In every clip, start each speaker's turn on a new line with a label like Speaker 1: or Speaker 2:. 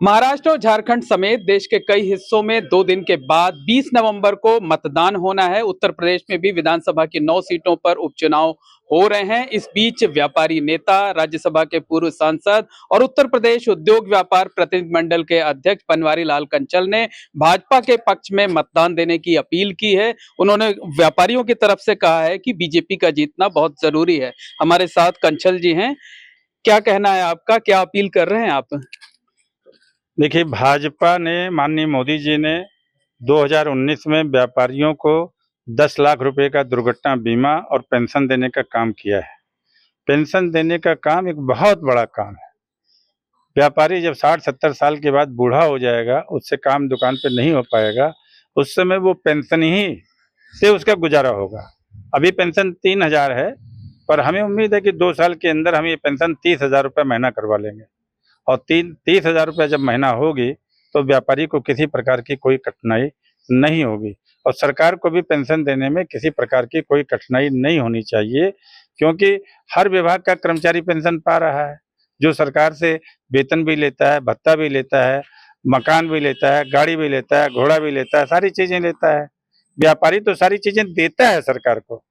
Speaker 1: महाराष्ट्र और झारखंड समेत देश के कई हिस्सों में 2 दिन के बाद 20 नवंबर को मतदान होना है। उत्तर प्रदेश में भी विधानसभा की 9 सीटों पर उपचुनाव हो रहे हैं। इस बीच व्यापारी नेता, राज्यसभा के पूर्व सांसद और उत्तर प्रदेश उद्योग व्यापार प्रतिनिधिमंडल के अध्यक्ष बनवारी लाल कंचल ने भाजपा के पक्ष में मतदान देने की अपील की है। उन्होंने व्यापारियों की तरफ से कहा है कि बीजेपी का जीतना बहुत जरूरी है। हमारे साथ कंचल जी हैं, क्या कहना है आपका, क्या अपील कर रहे हैं आप?
Speaker 2: देखिए, भाजपा ने, माननीय मोदी जी ने 2019 में व्यापारियों को 10 लाख रुपए का दुर्घटना बीमा और पेंशन देने का काम किया है। पेंशन देने का काम एक बहुत बड़ा काम है। व्यापारी जब 60-70 साल के बाद बूढ़ा हो जाएगा, उससे काम दुकान पे नहीं हो पाएगा, उस समय वो पेंशन ही से उसका गुजारा होगा। अभी पेंशन 3,000 है, पर हमें उम्मीद है कि 2 साल के अंदर हम ये पेंशन 30,000 रुपये महीना करवा लेंगे। और 30,000 रुपये जब महीना होगी तो व्यापारी को किसी प्रकार की कोई कठिनाई नहीं होगी और सरकार को भी पेंशन देने में किसी प्रकार की कोई कठिनाई नहीं होनी चाहिए, क्योंकि हर विभाग का कर्मचारी पेंशन पा रहा है, जो सरकार से वेतन भी लेता है, भत्ता भी लेता है, मकान भी लेता है, गाड़ी भी लेता है, घोड़ा भी लेता है, सारी चीज़ें लेता है। व्यापारी तो सारी चीज़ें देता है सरकार को।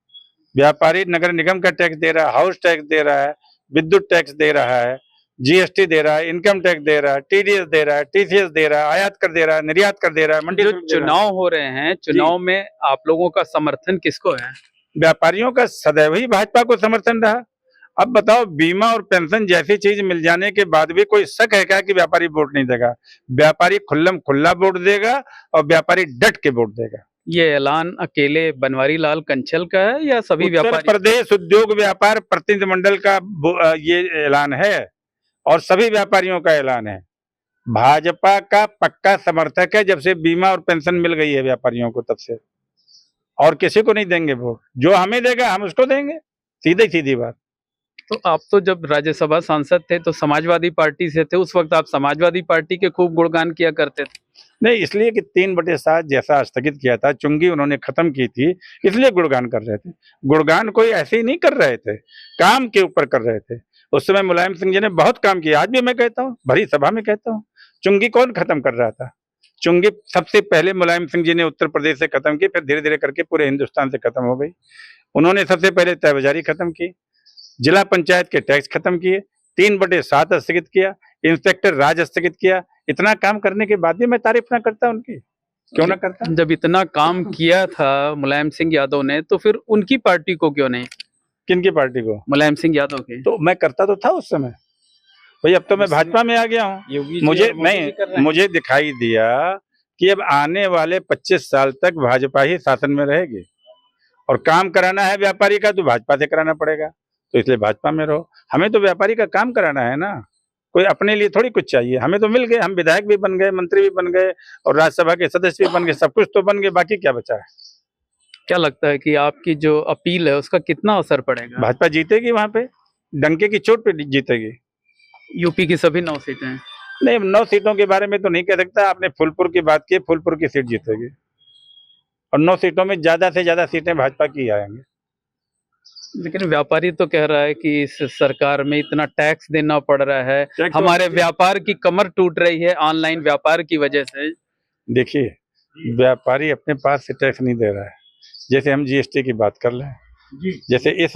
Speaker 2: व्यापारी नगर निगम का टैक्स दे रहा है, हाउस टैक्स दे रहा है, विद्युत टैक्स दे रहा है, जीएसटी दे रहा है, इनकम टैक्स दे रहा है, टीडीएस दे रहा है, टीसीएस दे रहा है, आयात कर दे रहा है, निर्यात कर दे रहा है, मंडी
Speaker 1: जो
Speaker 2: शुल्क दे रहा है।
Speaker 1: चुनाव हो रहे हैं, चुनाव में आप लोगों का समर्थन किसको है?
Speaker 2: व्यापारियों का सदैव ही भाजपा को समर्थन रहा। अब बताओ, बीमा और पेंशन जैसी चीज मिल जाने के बाद भी कोई शक है क्या कि व्यापारी वोट नहीं देगा? व्यापारी खुल्लम खुल्ला वोट देगा और व्यापारी डट के वोट देगा।
Speaker 1: ये ऐलान अकेले बनवारी लाल कंचल का है या सभी
Speaker 2: उत्तर
Speaker 1: व्यापारी?
Speaker 2: प्रदेश उद्योग व्यापार प्रतिनिधिमंडल का ये ऐलान है और सभी व्यापारियों का ऐलान है। भाजपा का पक्का समर्थक है, जब से बीमा और पेंशन मिल गई है व्यापारियों को तब से, और किसी को नहीं देंगे वोट। जो हमें देगा हम उसको देंगे, सीधी सीधी बात।
Speaker 1: तो आप तो जब राज्यसभा सांसद थे तो समाजवादी पार्टी से थे, उस वक्त आप समाजवादी पार्टी के खूब गुणगान किया करते थे।
Speaker 2: नहीं, इसलिए कि 3/7 जैसा स्थगित किया था, चुंगी उन्होंने खत्म की थी, इसलिए गुणगान कर रहे थे। गुणगान कोई ऐसे ही नहीं कर रहे थे, काम के ऊपर कर रहे थे। उस समय मुलायम सिंह जी ने बहुत काम किया, आज भी मैं कहता हूँ, भरी सभा में कहता हूँ। चुंगी कौन खत्म कर रहा था? चुंगी सबसे पहले मुलायम सिंह जी ने उत्तर प्रदेश से खत्म की, फिर धीरे धीरे करके पूरे हिंदुस्तान से खत्म हो गई। उन्होंने सबसे पहले तयबाजारी खत्म की, जिला पंचायत के टैक्स खत्म किए, 3/7 स्थगित किया, इंस्पेक्टर राज स्थगित किया। इतना काम करने के बाद भी मैं तारीफ ना करता उनकी, क्यों ना करता?
Speaker 1: जब इतना काम किया था मुलायम सिंह यादव ने, तो फिर उनकी पार्टी को क्यों नहीं?
Speaker 2: किनकी पार्टी को?
Speaker 1: मुलायम सिंह यादव की।
Speaker 2: तो मैं करता तो था उस समय भाई, अब तो मैं भाजपा में आ गया हूँ। मुझे दिखाई दिया कि अब आने वाले 25 साल तक भाजपा ही शासन में रहेगी और काम कराना है व्यापारी का तो भाजपा से कराना पड़ेगा, तो इसलिए भाजपा में रहो। हमें तो व्यापारी का काम कराना है ना, कोई अपने लिए थोड़ी कुछ चाहिए। हमें तो मिल गए, हम विधायक भी बन गए, मंत्री भी बन गए और राज्यसभा के सदस्य भी बन गए, सब कुछ तो बन गए, बाकी क्या बचा है?
Speaker 1: क्या लगता है कि आपकी जो अपील है उसका कितना असर पड़ेगा?
Speaker 2: भाजपा जीतेगी, वहां पे डंके की चोट पे जीतेगी।
Speaker 1: यूपी की सभी 9 सीटें?
Speaker 2: नहीं, 9 सीटों के बारे में तो नहीं कह सकता। आपने फूलपुर की बात की, फूलपुर की सीट जीतेगी और 9 सीटों में ज्यादा से ज्यादा सीटें भाजपा की आएंगे।
Speaker 1: लेकिन व्यापारी तो कह रहा है कि इस सरकार में इतना टैक्स देना पड़ रहा है, हमारे व्यापार की कमर टूट रही है ऑनलाइन व्यापार की वजह से।
Speaker 2: देखिए, व्यापारी अपने पास से टैक्स नहीं दे रहा है। जैसे हम जीएसटी की बात कर लें, जैसे इस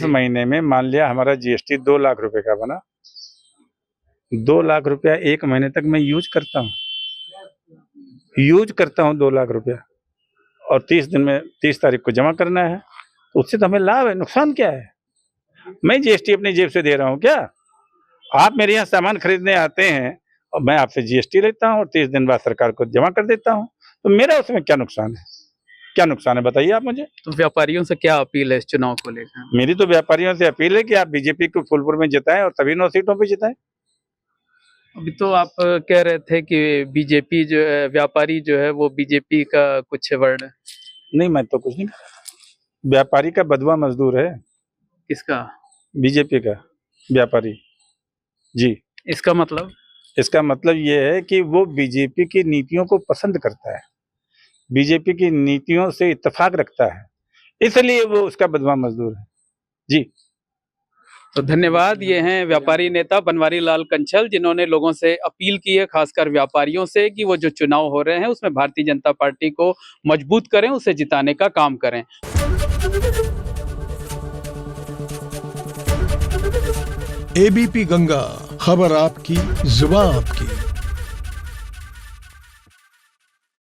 Speaker 2: महीने में मान लिया हमारा जीएसटी 2 लाख रुपए का बना, 2 लाख रुपया एक महीने तक मैं यूज करता हूँ 2 लाख रुपया, और 30 दिन में 30 तारीख को जमा करना है, तो उससे तो हमें लाभ है, नुकसान क्या है? मैं जीएसटी अपनी जेब से दे रहा हूँ क्या? आप मेरे यहाँ सामान खरीदने आते हैं और मैं आपसे जीएसटी लेता हूँ और 30 दिन बाद सरकार को जमा कर देता हूँ, तो मेरा उसमें क्या नुकसान है? क्या नुकसान है बताइए आप मुझे।
Speaker 1: तो व्यापारियों से क्या अपील है इस चुनाव को लेकर?
Speaker 2: मेरी तो व्यापारियों से अपील है कि आप बीजेपी को फूलपुर में जिताएं और सभी 9 सीटों पे जिताएं।
Speaker 1: अभी तो आप कह रहे थे कि बीजेपी जो है, व्यापारी जो है वो बीजेपी का कुछ वर्ड है।
Speaker 2: नहीं, मैं तो कुछ नहीं, व्यापारी का बदवा मजदूर है।
Speaker 1: किसका?
Speaker 2: बीजेपी का व्यापारी जी।
Speaker 1: इसका मतलब?
Speaker 2: इसका मतलब ये है कि वो बीजेपी की नीतियों को पसंद करता है, बीजेपी की नीतियों से इत्तेफाक रखता है, इसलिए वो उसका बदवा मजदूर है जी।
Speaker 1: तो धन्यवाद। ये हैं व्यापारी नेता बनवारी लाल कंछल, जिन्होंने लोगों से अपील की है, खासकर व्यापारियों से, कि वो जो चुनाव हो रहे हैं उसमें भारतीय जनता पार्टी को मजबूत करें, उसे जिताने का काम करें।
Speaker 3: एबीपी गंगा, खबर आपकी, जुबान आपकी।